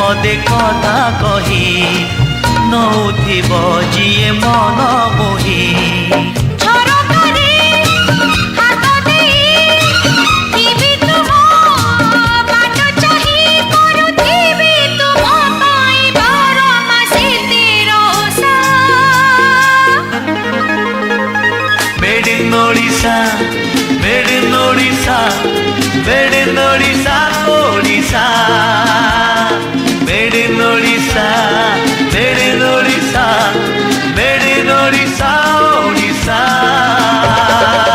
पदे कथा कही नौथिब जिए मन मोही Made in Odisha, Odisha.